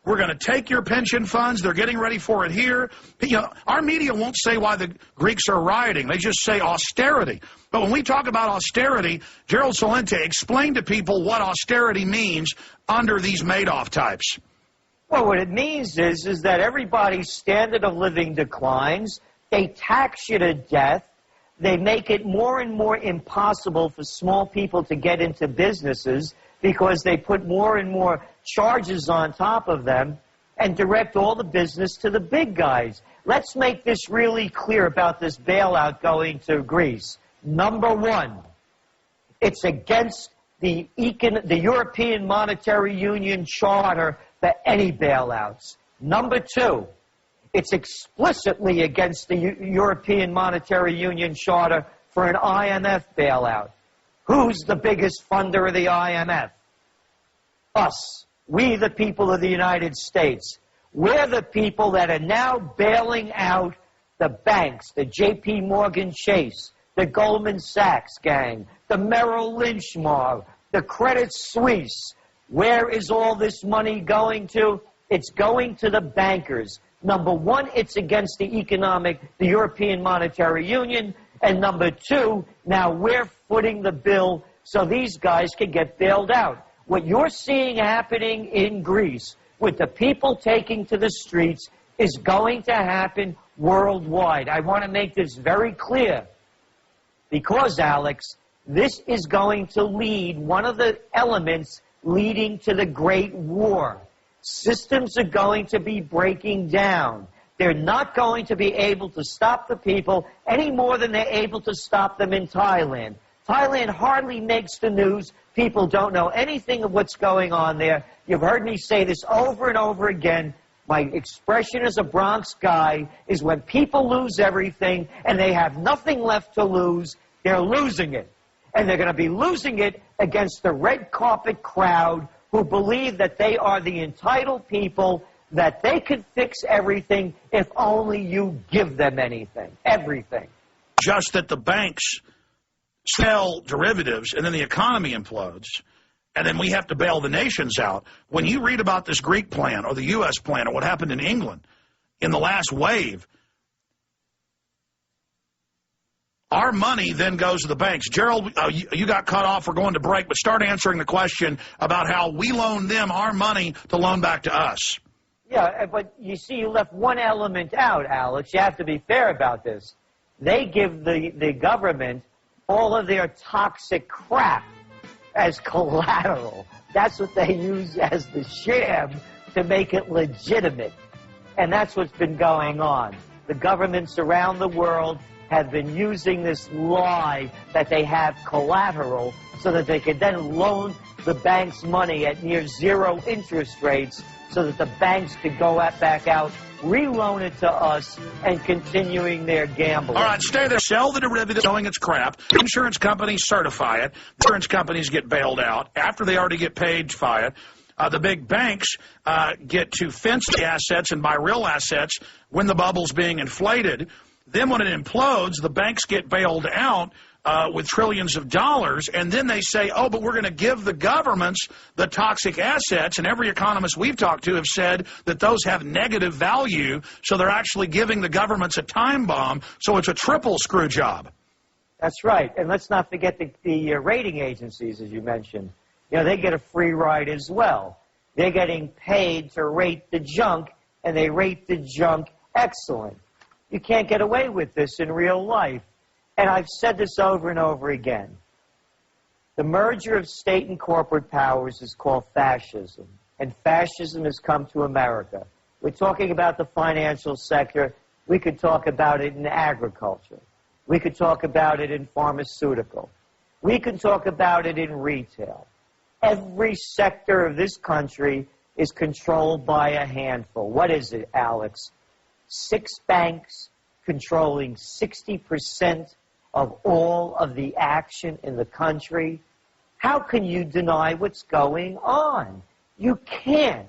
We're going to take your pension funds. They're getting ready for it here. You know, our media won't say why the Greeks are rioting. They just say austerity. But when we talk about austerity, Gerald Celente, explain to people what austerity means under these Madoff types. Well, what it means is that everybody's standard of living declines. They tax you to death. They make it more and more impossible for small people to get into businesses because they put more and more charges on top of them and direct all the business to the big guys. Let's make this really clear about this bailout going to Greece. Number one, it's against the European Monetary Union Charter for any bailouts. Number two, it's explicitly against the European Monetary Union Charter for an IMF bailout. Who's the biggest funder of the IMF? Us. We, the people of the United States. We're the people that are now bailing out the banks, the J.P. Morgan Chase, the Goldman Sachs gang, the Merrill Lynch mob, the Credit Suisse. Where is all this money going to? It's going to the bankers. Number one, it's against the European Monetary Union. And number two, now we're footing the bill so these guys can get bailed out. What you're seeing happening in Greece with the people taking to the streets is going to happen worldwide. I want to make this very clear because, Alex, this is going to lead, one of the elements leading to the Great War. Systems are going to be breaking down. They're not going to be able to stop the people any more than they're able to stop them in Thailand. Thailand hardly makes the news. People don't know anything of what's going on there. You've heard me say this over and over again. My expression as a Bronx guy is when people lose everything and they have nothing left to lose, they're losing it. And they're going to be losing it against the red carpet crowd who believe that they are the entitled people, that they can fix everything if only you give them anything, everything. Just that the banks sell derivatives and then the economy implodes and then we have to bail the nations out. When you read about this Greek plan or the U.S. plan or what happened in England in the last wave, our money then goes to the banks. Gerald, you got cut off. We're going to break, but start answering the question about how we loan them our money to loan back to us. Yeah, but you see, you left one element out, Alex. You have to be fair about this. They give the government all of their toxic crap as collateral. That's what they use as the sham to make it legitimate. And that's what's been going on. The governments around the world have been using this lie that they have collateral so that they could then loan the banks money at near zero interest rates so that the banks could go back out, re-loan it to us, and continuing their gambling. All right, stay there. Sell the derivative, selling its crap. Insurance companies certify it. Insurance companies get bailed out after they already get paid by it. The big banks get to fence the assets and buy real assets when the bubble's being inflated. Then when it implodes, the banks get bailed out with trillions of dollars, and then they say, oh, but we're going to give the governments the toxic assets, and every economist we've talked to have said that those have negative value, so they're actually giving the governments a time bomb, so it's a triple screw job. That's right, and let's not forget the rating agencies, as you mentioned. You know, they get a free ride as well. They're getting paid to rate the junk, and they rate the junk excellent. You can't get away with this in real life. And I've said this over and over again. The merger of state and corporate powers is called fascism. And fascism has come to America. We're talking about the financial sector. We could talk about it in agriculture. We could talk about it in pharmaceutical. We could talk about it in retail. Every sector of this country is controlled by a handful. What is it, Alex? 6 banks controlling 60% of all of the action in the country. How can you deny what's going on? You can't.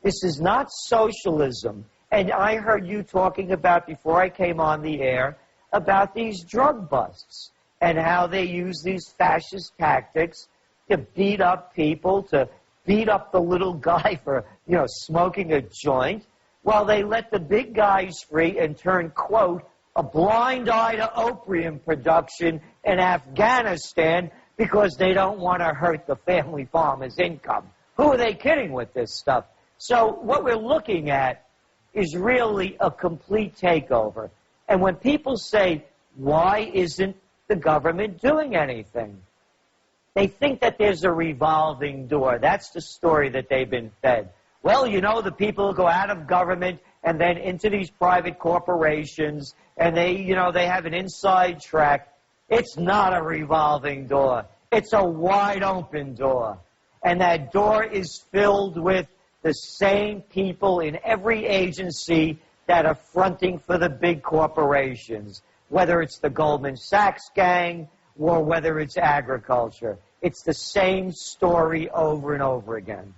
This is not socialism. And I heard you talking about, before I came on the air, about these drug busts and how they use these fascist tactics to beat up people, to beat up the little guy for, smoking a joint, while they let the big guys free and turn, quote, a blind eye to opium production in Afghanistan because they don't want to hurt the family farmer's income. Who are they kidding with this stuff? So what we're looking at is really a complete takeover. And when people say, why isn't the government doing anything? They think that there's a revolving door. That's the story that they've been fed. Well, the people go out of government and then into these private corporations, and they have an inside track. It's not a revolving door. It's a wide open door. And that door is filled with the same people in every agency that are fronting for the big corporations, whether it's the Goldman Sachs gang or whether it's agriculture. It's the same story over and over again.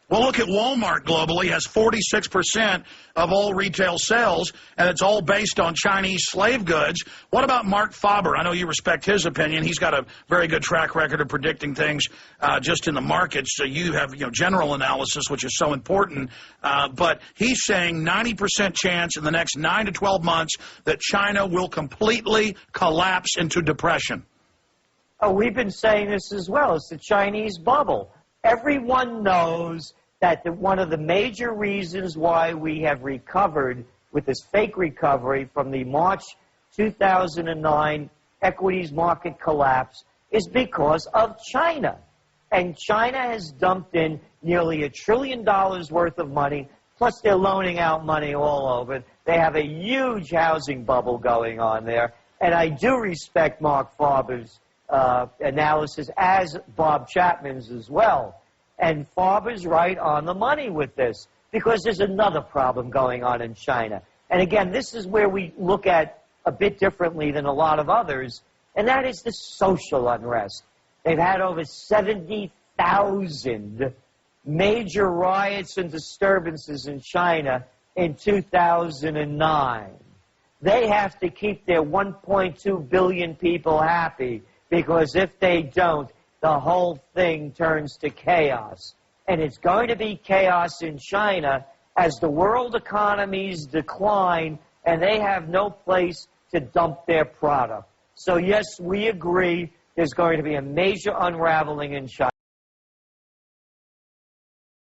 Well, look at Walmart globally, has 46% of all retail sales, and it's all based on Chinese slave goods. What about Mark Faber? I know you respect his opinion. He's got a very good track record of predicting things just in the markets. So you have general analysis, which is so important. But he's saying 90% chance in the next 9 to 12 months that China will completely collapse into depression. Oh, we've been saying this as well. It's the Chinese bubble. Everyone knows that one of the major reasons why we have recovered with this fake recovery from the March 2009 equities market collapse is because of China. And China has dumped in nearly $1 trillion worth of money, plus they're loaning out money all over. They have a huge housing bubble going on there. And I do respect Mark Faber's analysis, as Bob Chapman's as well. And Faber's right on the money with this, because there's another problem going on in China. And again, this is where we look at a bit differently than a lot of others, and that is the social unrest. They've had over 70,000 major riots and disturbances in China in 2009. They have to keep their 1.2 billion people happy, because if they don't, the whole thing turns to chaos. And it's going to be chaos in China as the world economies decline and they have no place to dump their product. So yes, we agree there's going to be a major unraveling in China.